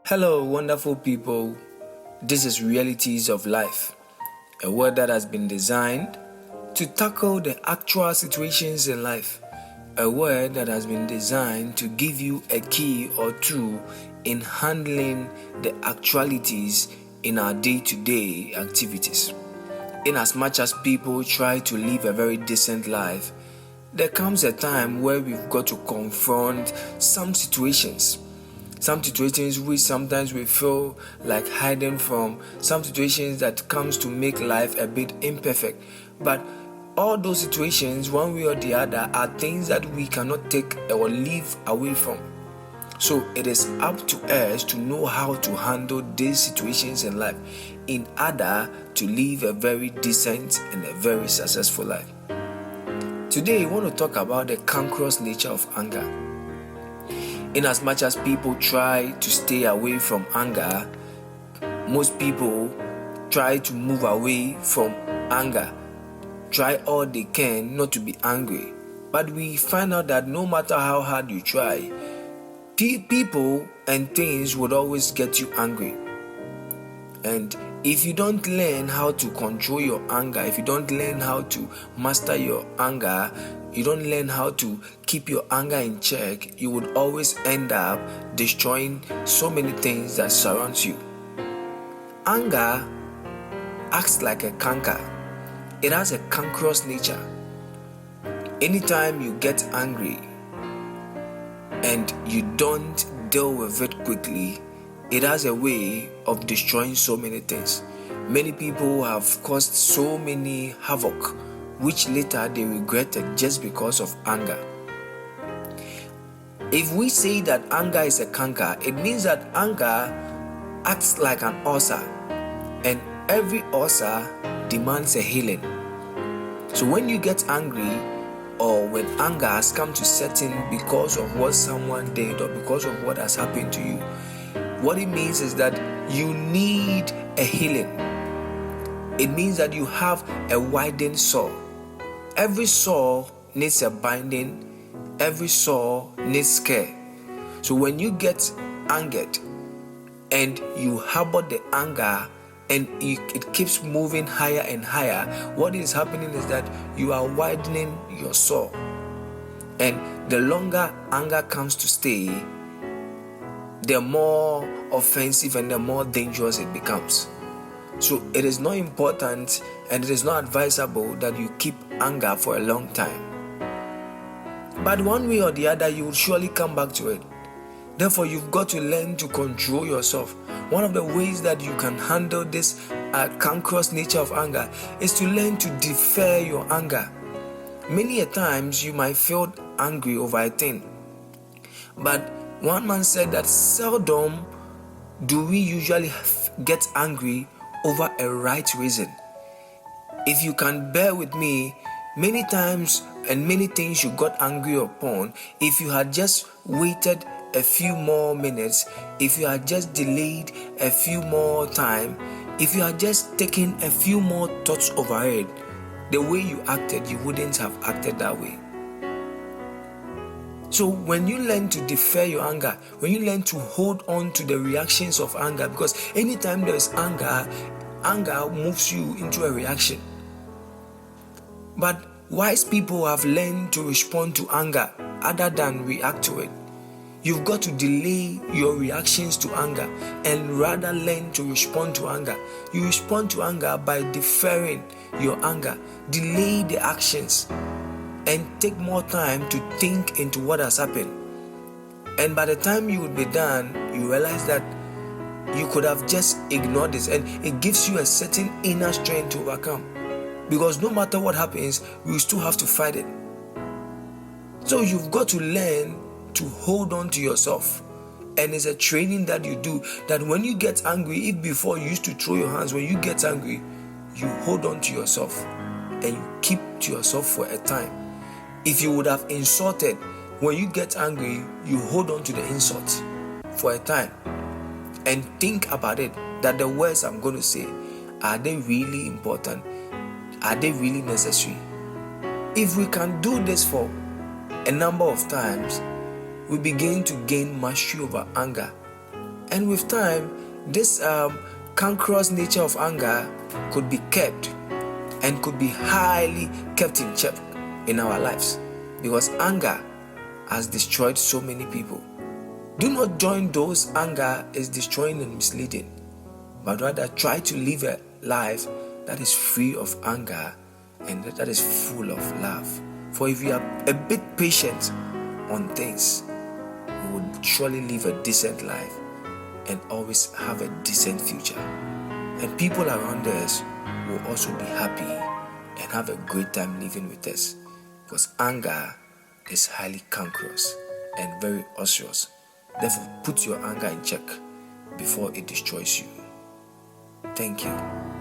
Hello, wonderful people. This is Realities of Life, a word that has been designed to tackle the actual situations in life, a word that has been designed to give you a key or two in handling the actualities in our day-to-day activities. In as much as people try to live a very decent life, there comes a time where we've got to confront some situations which sometimes we feel like hiding from, some situations that comes to make life a bit imperfect. But all those situations, one way or the other, are things that we cannot take or live away from. So it is up to us to know how to handle these situations in life in order to live a very decent and a very successful life. Today, I want to talk about the cancerous nature of anger. In as much as people try to stay away from anger, most people try to move away from anger, try all they can not to be angry. But we find out that no matter how hard you try, people and things would always get you angry. And if you don't learn how to control your anger, if you don't learn how to master your anger, you don't learn how to keep your anger in check, you would always end up destroying so many things that surround you. Anger acts like a canker. It has a cancerous nature. Anytime you get angry and you don't deal with it quickly, it has a way of destroying so many things. Many people have caused so many havoc, which later they regretted just because of anger. If we say that anger is a canker, it means that anger acts like an ulcer, and every ulcer demands a healing. So when you get angry, or when anger has come to set in because of what someone did or because of what has happened to you, what it means is that you need a healing. It means that you have a widened sore. Every sore needs a binding. Every sore needs care. So when you get angered and you harbor the anger and it keeps moving higher and higher, what is happening is that you are widening your sore. And the longer anger comes to stay, the more offensive and the more dangerous it becomes. So it is not important and it is not advisable that you keep anger for a long time. But one way or the other, you will surely come back to it. Therefore, you've got to learn to control yourself. One of the ways that you can handle this cancerous nature of anger is to learn to defer your anger. Many a times you might feel angry over a thing, but one man said that seldom do we usually get angry over a right reason. If you can bear with me, many times and many things you got angry upon, if you had just waited a few more minutes, if you had just delayed a few more time, if you had just taken a few more thoughts over it, the way you acted, you wouldn't have acted that way. So when you learn to defer your anger, when you learn to hold on to the reactions of anger, because anytime there is anger moves you into a reaction. But wise people have learned to respond to anger other than react to it. You've got to delay your reactions to anger and rather learn to respond to anger. You respond to anger by deferring your anger, delay the actions, and take more time to think into what has happened. And by the time you would be done, you realize that you could have just ignored this, and it gives you a certain inner strength to overcome. Because no matter what happens, you still have to fight it. So you've got to learn to hold on to yourself. And it's a training that you do, that when you get angry, if before you used to throw your hands, when you get angry, you hold on to yourself and you keep to yourself for a time. If you would have insulted, when you get angry, you hold on to the insult for a time and think about it, that the words I'm going to say, are they really important? Are they really necessary? If we can do this for a number of times, we begin to gain mastery over anger. And with time, this cancerous nature of anger could be kept and could be highly kept in check in our lives, because anger has destroyed so many people. Do not join those anger is destroying and misleading, but rather try to live a life that is free of anger and that is full of love. For if you are a bit patient on things, you will surely live a decent life and always have a decent future. And people around us will also be happy and have a great time living with us, because anger is highly cancerous and very osseous. Therefore, put your anger in check before it destroys you. Thank you.